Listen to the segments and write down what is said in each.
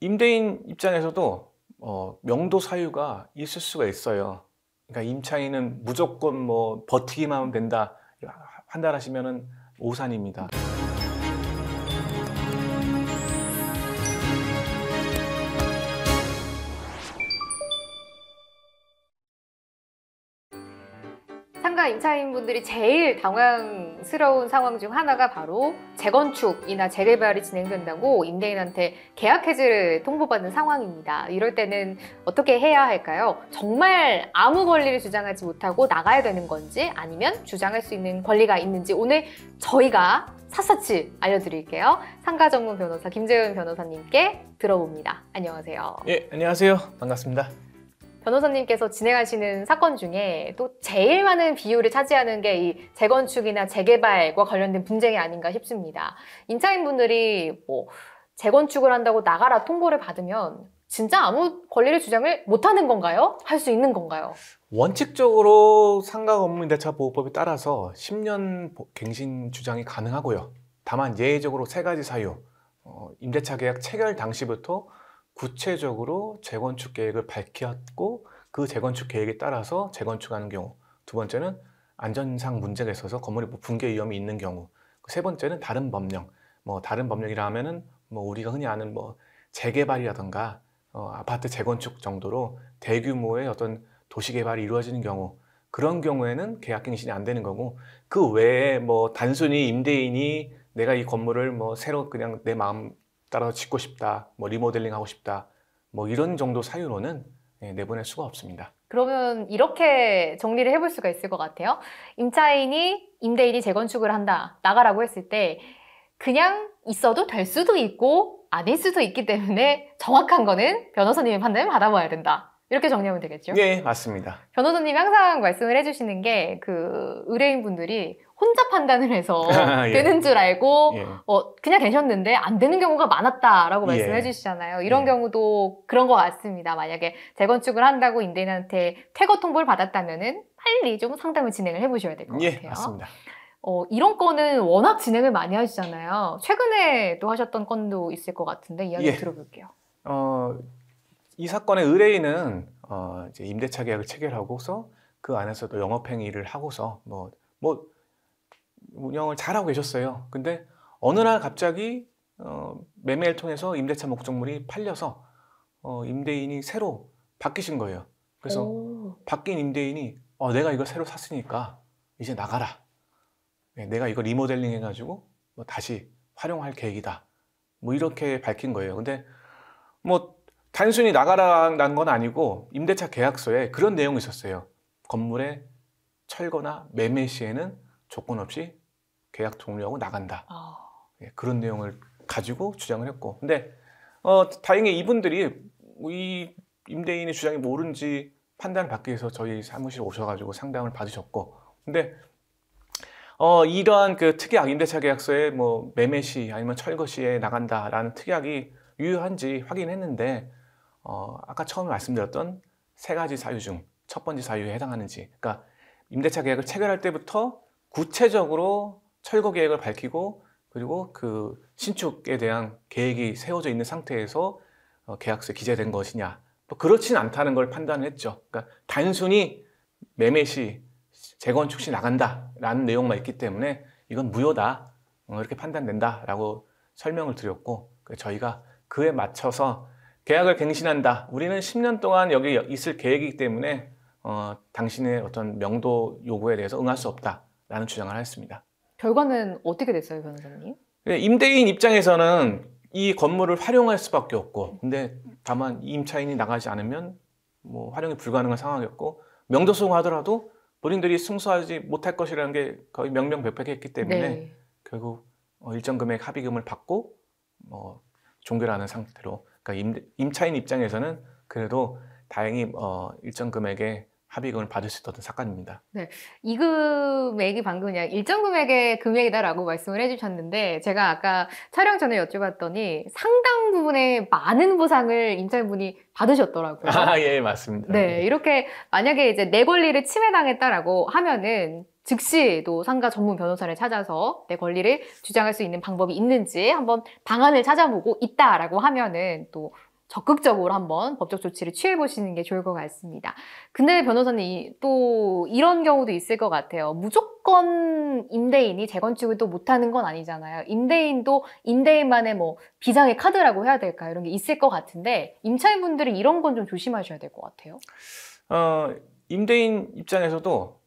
임대인 입장에서도 명도 사유가 있을 수가 있어요. 그러니까 임차인은 무조건 뭐 버티기만 하면 된다 판단하시면은 오산입니다. 상가 임차인분들이 제일 당황스러운 상황 중 하나가 바로 재건축이나 재개발이 진행된다고 임대인한테 계약 해지를 통보받는 상황입니다. 이럴 때는 어떻게 해야 할까요? 정말 아무 권리를 주장하지 못하고 나가야 되는 건지 아니면 주장할 수 있는 권리가 있는지 오늘 저희가 샅샅이 알려드릴게요. 상가 전문 변호사 김재훈 변호사님께 들어봅니다. 안녕하세요. 예, 안녕하세요. 반갑습니다. 변호사님께서 진행하시는 사건 중에 또 제일 많은 비율을 차지하는 게 이 재건축이나 재개발과 관련된 분쟁이 아닌가 싶습니다. 임차인분들이 뭐 재건축을 한다고 나가라 통보를 받으면 진짜 아무 권리를 주장을 못하는 건가요? 할 수 있는 건가요? 원칙적으로 상가건물임대차보호법에 따라서 10년 갱신 주장이 가능하고요. 다만 예외적으로 세 가지 사유, 임대차 계약 체결 당시부터 구체적으로 재건축 계획을 밝혔고 그 재건축 계획에 따라서 재건축하는 경우, 두 번째는 안전상 문제가 있어서 건물이 붕괴 위험이 있는 경우, 세 번째는 다른 법령, 다른 법령이라 하면은 우리가 흔히 아는 재개발이라던가 아파트 재건축 정도로 대규모의 어떤 도시 개발이 이루어지는 경우, 그런 경우에는 계약갱신이 안 되는 거고, 그 외에 단순히 임대인이 내가 이 건물을 새로 그냥 내 마음 따라 짓고 싶다, 리모델링 하고 싶다, 이런 정도 사유로는 내보낼 수가 없습니다. 그러면 이렇게 정리를 해볼 수가 있을 것 같아요. 임대인이 재건축을 한다, 나가라고 했을 때 그냥 있어도 될 수도 있고 아닐 수도 있기 때문에 정확한 거는 변호사님의 판단을 받아봐야 된다. 이렇게 정리하면 되겠죠? 네, 맞습니다. 변호사님이 항상 말씀을 해주시는 게 의뢰인분들이 혼자 판단을 해서 예. 되는 줄 알고 예. 그냥 계셨는데 안 되는 경우가 많았다라고 예. 말씀해 주시잖아요. 이런 예. 경우도 그런 것 같습니다. 만약에 재건축을 한다고 임대인한테 퇴거 통보를 받았다면은 빨리 좀 상담을 진행을 해보셔야 될 것 같아요. 예, 맞습니다. 이런 건은 워낙 진행을 많이 하시잖아요. 최근에 또 하셨던 건도 있을 것 같은데 이야기 들어볼게요. 이 사건의 의뢰인은 이제 임대차 계약을 체결하고서 그 안에서도 영업행위를 하고서 운영을 잘하고 계셨어요. 근데 어느 날 갑자기 매매를 통해서 임대차 목적물이 팔려서 임대인이 새로 바뀌신 거예요. 그래서 바뀐 임대인이 내가 이걸 새로 샀으니까 이제 나가라. 내가 이거 리모델링 해가지고 다시 활용할 계획이다. 이렇게 밝힌 거예요. 근데 단순히 나가라는 건 아니고 임대차 계약서에 그런 내용이 있었어요. 건물의 철거나 매매 시에는 조건 없이 계약 종료하고 나간다. 그런 내용을 가지고 주장을 했고, 근데 다행히 이분들이 이 임대인의 주장이 옳은지 판단을 받기 위해서 저희 사무실에 오셔가지고 상담을 받으셨고, 근데 이러한 그 특약 임대차 계약서에 매매 시 아니면 철거 시에 나간다라는 특약이 유효한지 확인했는데 아까 처음에 말씀드렸던 세 가지 사유 중 첫 번째 사유에 해당하는지, 그러니까 임대차 계약을 체결할 때부터 구체적으로 철거 계획을 밝히고 그리고 그 신축에 대한 계획이 세워져 있는 상태에서 계약서에 기재된 것이냐, 또 그렇진 않다는 걸 판단했죠. 그러니까 단순히 매매 시, 재건축 시 나간다라는 내용만 있기 때문에 이건 무효다, 이렇게 판단된다라고 설명을 드렸고, 저희가 그에 맞춰서 계약을 갱신한다. 우리는 10년 동안 여기 있을 계획이기 때문에 당신의 어떤 명도 요구에 대해서 응할 수 없다라는 주장을 했습니다. 결과는 어떻게 됐어요, 변호사님? 임대인 입장에서는 이 건물을 활용할 수밖에 없고, 근데 다만 임차인이 나가지 않으면 활용이 불가능한 상황이었고, 명도 소송하더라도 본인들이 승소하지 못할 것이라는 게 거의 명명백백했기 때문에 결국 일정 금액 합의금을 받고 종결하는 상태로, 그러니까 임차인 입장에서는 그래도 다행히 일정 금액의 합의금을 받을 수 있었던 사건입니다. 네, 이 금액이 방금 그냥 일정 금액의 금액이다라고 말씀을 해주셨는데, 제가 아까 촬영 전에 여쭤봤더니 상당 부분의 많은 보상을 임차인분이 받으셨더라고요. 예, 맞습니다. 네, 이렇게 만약에 이제 내 권리를 침해당했다라고 하면은 즉시 또 상가 전문 변호사를 찾아서 내 권리를 주장할 수 있는 방법이 있는지 한번 방안을 찾아보고 있다라고 하면은 또 적극적으로 한번 법적 조치를 취해 보시는 게 좋을 것 같습니다. 근데 변호사님 또 이런 경우도 있을 것 같아요. 무조건 임대인이 재건축을 또 못하는 건 아니잖아요. 임대인도 임대인만의 뭐 비장의 카드라고 해야 될까요? 이런 게 있을 것 같은데 임차인분들이 이런 건 좀 조심하셔야 될 것 같아요. 임대인 입장에서도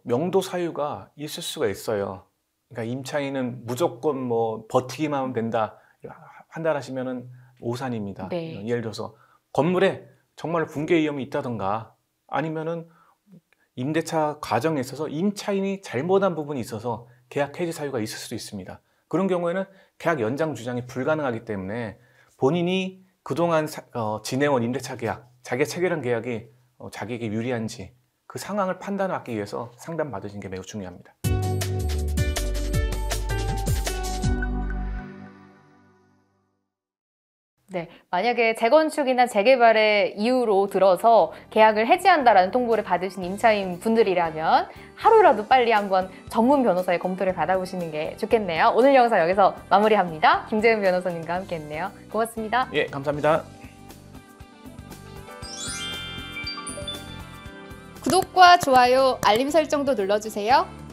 명도 사유가 있을 수가 있어요. 그러니까 임차인은 무조건 뭐 버티기만 하면 된다 판단하시면은 오산입니다. 네. 예를 들어서 건물에 정말 붕괴 위험이 있다던가 아니면은 임대차 과정에 있어서 임차인이 잘못한 부분이 있어서 계약 해지 사유가 있을 수도 있습니다. 그런 경우에는 계약 연장 주장이 불가능하기 때문에 본인이 그동안 지내온 임대차 계약, 자기가 체결한 계약이 자기에게 유리한지 그 상황을 판단하기 위해서 상담 받으시는 게 매우 중요합니다. 네, 만약에 재건축이나 재개발의 이유로 들어서 계약을 해지한다라는 통보를 받으신 임차인 분들이라면 하루라도 빨리 한번 전문 변호사의 검토를 받아보시는 게 좋겠네요. 오늘 영상 여기서 마무리합니다. 김재은 변호사님과 함께했네요. 고맙습니다. 예, 감사합니다. 구독과 좋아요, 알림 설정도 눌러주세요.